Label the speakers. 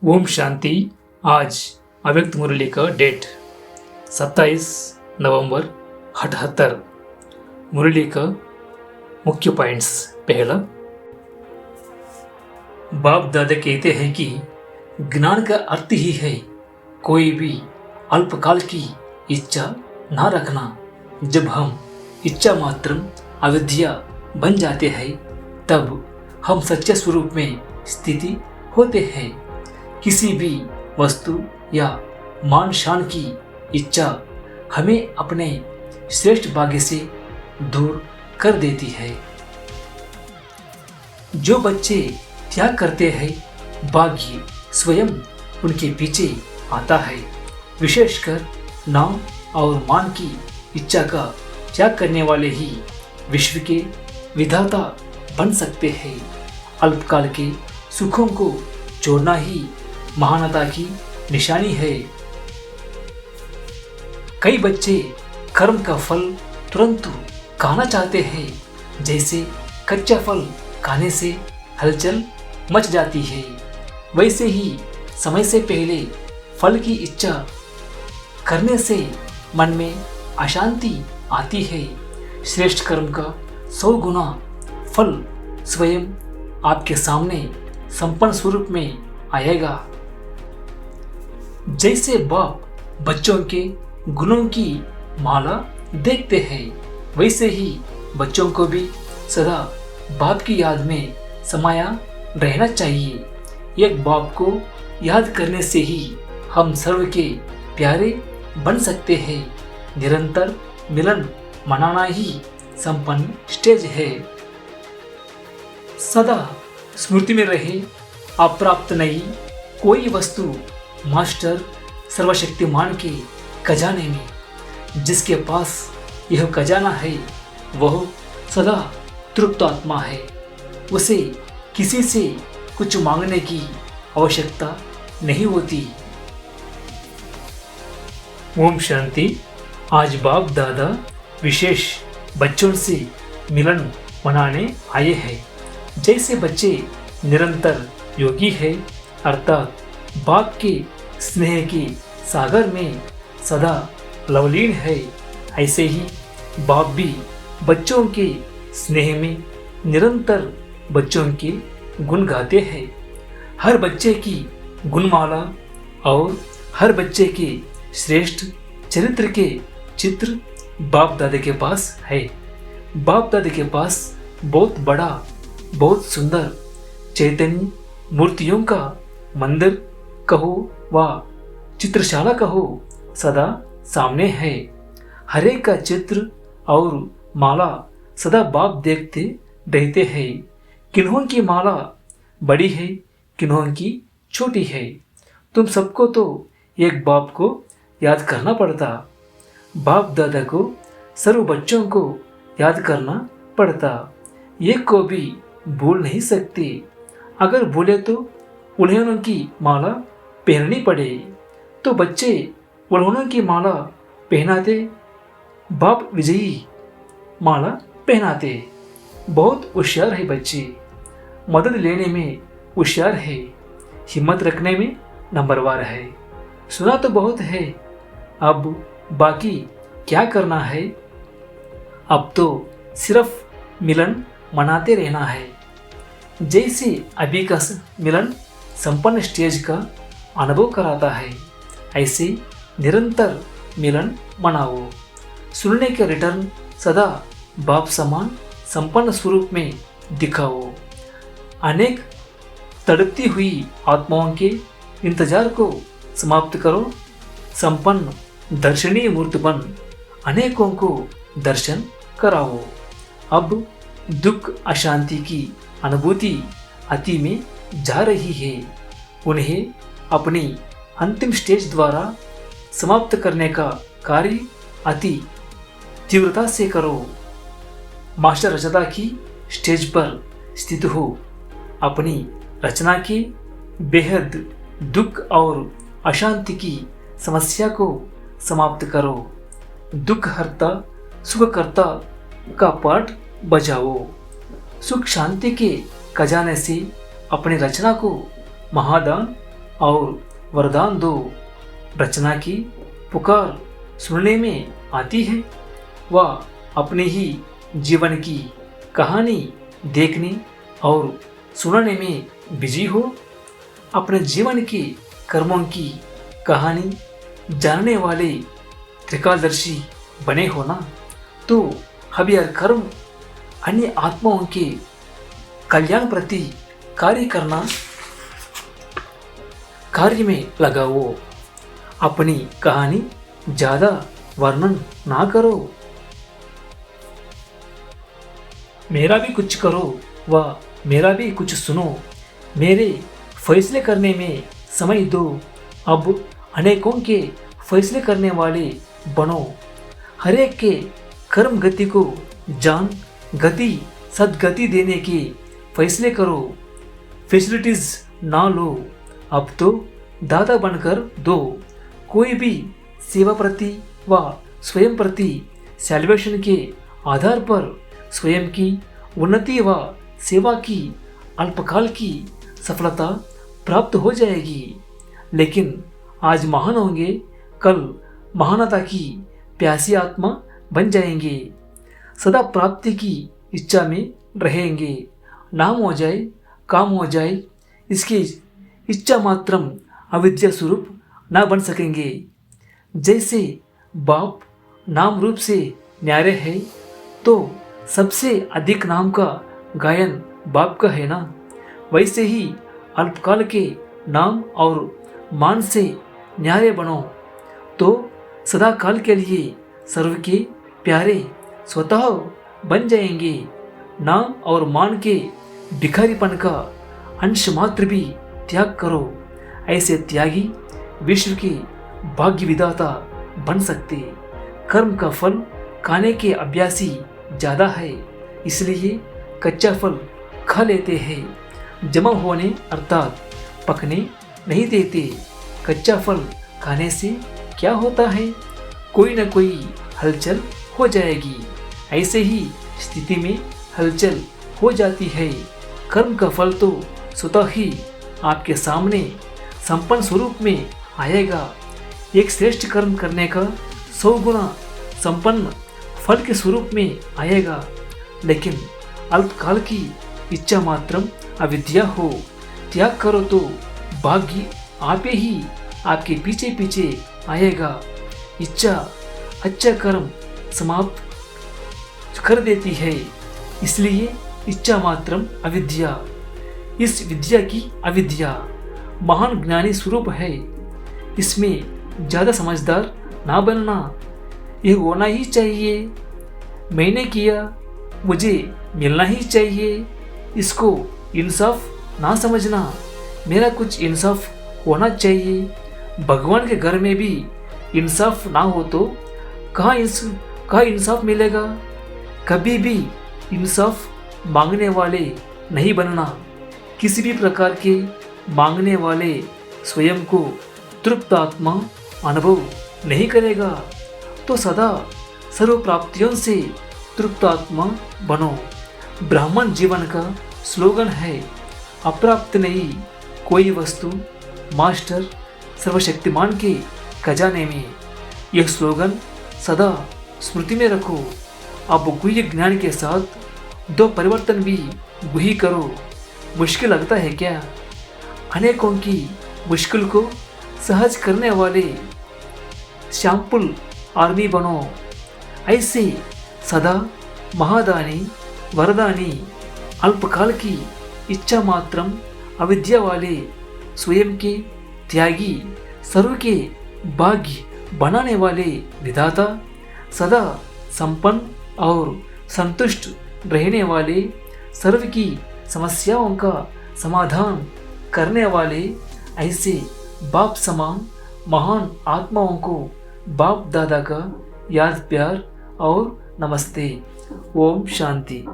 Speaker 1: ओम शांति। आज अव्यक्त मुरली का डेट 27 नवंबर 78। मुरली का मुख्य पॉइंट्स। पहला, बाप दादा कहते हैं कि ज्ञान का अर्थ ही है कोई भी अल्पकाल की इच्छा ना रखना। जब हम इच्छा मात्र अविद्या बन जाते हैं तब हम सच्चे स्वरूप में स्थिति होते हैं। किसी भी वस्तु या मान शान की इच्छा हमें अपने श्रेष्ठ भाग्य से दूर कर देती है। जो बच्चे त्याग करते हैं भाग्य स्वयं उनके पीछे आता है। विशेषकर नाम और मान की इच्छा का त्याग करने वाले ही विश्व के विधाता बन सकते हैं। अल्पकाल के सुखों को छोड़ना ही महानता की निशानी है। कई बच्चे कर्म का फल तुरंत खाना चाहते हैं, जैसे कच्चा फल खाने से हलचल मच जाती है, वैसे ही समय से पहले फल की इच्छा करने से मन में अशांति आती है। श्रेष्ठ कर्म का 100 गुना फल स्वयं आपके सामने संपन्न स्वरूप में आएगा। जैसे बाप बच्चों के गुणों की माला देखते हैं, वैसे ही बच्चों को भी सदा बाप की याद में समाया रहना चाहिए। एक बाप को याद करने से ही हम सर्व के प्यारे बन सकते हैं। निरंतर मिलन मनाना ही संपन्न स्टेज है। सदा स्मृति में रहे अप्राप्त नहीं कोई वस्तु। मास्टर सर्वशक्तिमान के खजाने में जिसके पास यह खजाना है वह सदा तृप्त आत्मा है। उसे किसी से कुछ मांगने की आवश्यकता नहीं होती। ओम शांति। आज बाप दादा विशेष बच्चों से मिलन मनाने आए हैं। जैसे बच्चे निरंतर योगी है अर्थात बाप के स्नेह के सागर में सदा लवलीन है, ऐसे ही बाप भी बच्चों के स्नेह में निरंतर बच्चों के गुण गाते हैं। हर बच्चे की गुणमाला और हर बच्चे के श्रेष्ठ चरित्र के चित्र बाप दादा के पास है। बाप दादा के पास बहुत बड़ा बहुत सुंदर चैतन्य मूर्तियों का मंदिर कहो व चित्रशाला कहो सदा सामने है। हरे का चित्र और माला सदा बाप देखते रहते हैं। किन्हों की माला बड़ी है, किन्हों की छोटी है। तुम सबको तो एक बाप को याद करना पड़ता। बाप दादा को सर्व बच्चों को याद करना पड़ता। एक को भी भूल नहीं सकते। अगर भूले तो उन्हें की माला पहननी पड़े। तो बच्चे उन्होंने की माला पहनाते, बाप विजयी माला पहनाते। बहुत होशियार है बच्चे, मदद लेने में होशियार है, हिम्मत रखने में नंबरवार है। सुना तो बहुत है, अब बाकी क्या करना है। अब तो सिर्फ मिलन मनाते रहना है। जैसे अभी का मिलन संपन्न स्टेज का अनुभव कराता है, ऐसे निरंतर मिलन मनाओ। सुनने के रिटर्न सदा बाप समान संपन्न स्वरूप में दिखाओ। अनेक तड़पती हुई आत्माओं के इंतजार को समाप्त करो। संपन्न दर्शनीय मूर्ति बन अनेकों को दर्शन कराओ। अब दुख अशांति की अनुभूति अति में जा रही है। उन्हें अपनी अंतिम स्टेज द्वारा समाप्त करने का कार्य अति तीव्रता से करो। मास्टर रचना की स्टेज पर स्थित हो। अपनी रचना के बेहद दुख और अशांति की समस्या को समाप्त करो। दुख हरता सुख करता का पाठ बजाओ। सुख शांति के खजाने से अपनी रचना को महादान और वरदान दो। रचना की पुकार सुनने में आती है, वह अपने ही जीवन की कहानी देखने और सुनाने में बिजी हो। अपने जीवन के कर्मों की कहानी जानने वाले त्रिकालदर्शी बने हो ना, तो हर कर्म अन्य आत्माओं के कल्याण प्रति कार्य में लगाओ। अपनी कहानी ज्यादा वर्णन ना करो। मेरा भी कुछ करो व मेरा भी कुछ सुनो। मेरे फैसले करने में समय दो। अब अनेकों के फैसले करने वाले बनो। हरेक के कर्म गति को जान गति सदगति देने के फैसले करो। फैसिलिटीज ना लो, अब तो दादा बनकर दो। कोई भी सेवा प्रति व स्वयं प्रति सैल्वेशन के आधार पर स्वयं की उन्नति व सेवा की अल्पकाल की सफलता प्राप्त हो जाएगी, लेकिन आज महान होंगे, कल महानता की प्यासी आत्मा बन जाएंगे। सदा प्राप्ति की इच्छा में रहेंगे। नाम हो जाए काम हो जाए, इसकी इच्छा मात्रम अविद्या स्वरूप ना बन सकेंगे। जैसे बाप नाम रूप से न्यारे है, तो सबसे अधिक नाम का गायन बाप का है ना, वैसे ही अल्पकाल के नाम और मान से न्यारे बनो, तो सदा काल के लिए सर्व के प्यारे स्वतः बन जाएंगे। नाम और मान के भिखारीपन का अंश मात्र भी त्याग करो। ऐसे त्यागी विश्व के भाग्य विधाता बन सकते। कर्म का फल खाने के अभ्यासी ज्यादा है, इसलिए कच्चा फल खा लेते हैं। जमा होने अर्थात पकने नहीं देते। कच्चा फल खाने से क्या होता है, कोई न कोई हलचल हो जाएगी। ऐसे ही स्थिति में हलचल हो जाती है। कर्म का फल तो स्वतः ही आपके सामने संपन्न स्वरूप में आएगा। एक श्रेष्ठ कर्म करने का 100 गुना संपन्न फल के स्वरूप में आएगा, लेकिन अल्पकाल की इच्छा मात्रम अविद्या हो। त्याग करो तो भाग्य आपे ही आपके पीछे पीछे आएगा। इच्छा अच्छा कर्म समाप्त कर देती है, इसलिए इच्छा मात्रम अविद्या। इस विद्या की अविद्या महान ज्ञानी स्वरूप है। इसमें ज्यादा समझदार ना बनना। यह होना ही चाहिए, मैंने किया मुझे मिलना ही चाहिए, इसको इंसाफ ना समझना। मेरा कुछ इंसाफ होना चाहिए। भगवान के घर में भी इंसाफ ना हो तो कहाँ इंसाफ मिलेगा। कभी भी इंसाफ मांगने वाले नहीं बनना। किसी भी प्रकार के मांगने वाले स्वयं को तृप्त आत्मा अनुभव नहीं करेगा, तो सदा सर्व प्राप्तियों से तृप्त आत्मा बनो। ब्राह्मण जीवन का स्लोगन है, अप्राप्त नहीं कोई वस्तु मास्टर सर्वशक्तिमान के खजाने में। यह स्लोगन सदा स्मृति में रखो। अब गुह्य ज्ञान के साथ 2 परिवर्तन भी गुही करो। मुश्किल लगता है क्या? अनेकों की मुश्किल को सहज करने वाले सैंपल आर्मी बनो। ऐसे सदा महादानी वरदानी अल्पकाल की इच्छा मात्रम अविद्या वाले स्वयं के त्यागी सर्व के भाग्य बनाने वाले विधाता, सदा संपन्न और संतुष्ट रहने वाले, सर्व की समस्याओं का समाधान करने वाले, ऐसे बाप समान महान आत्माओं को बाप दादा का याद प्यार और नमस्ते। ओम शांति।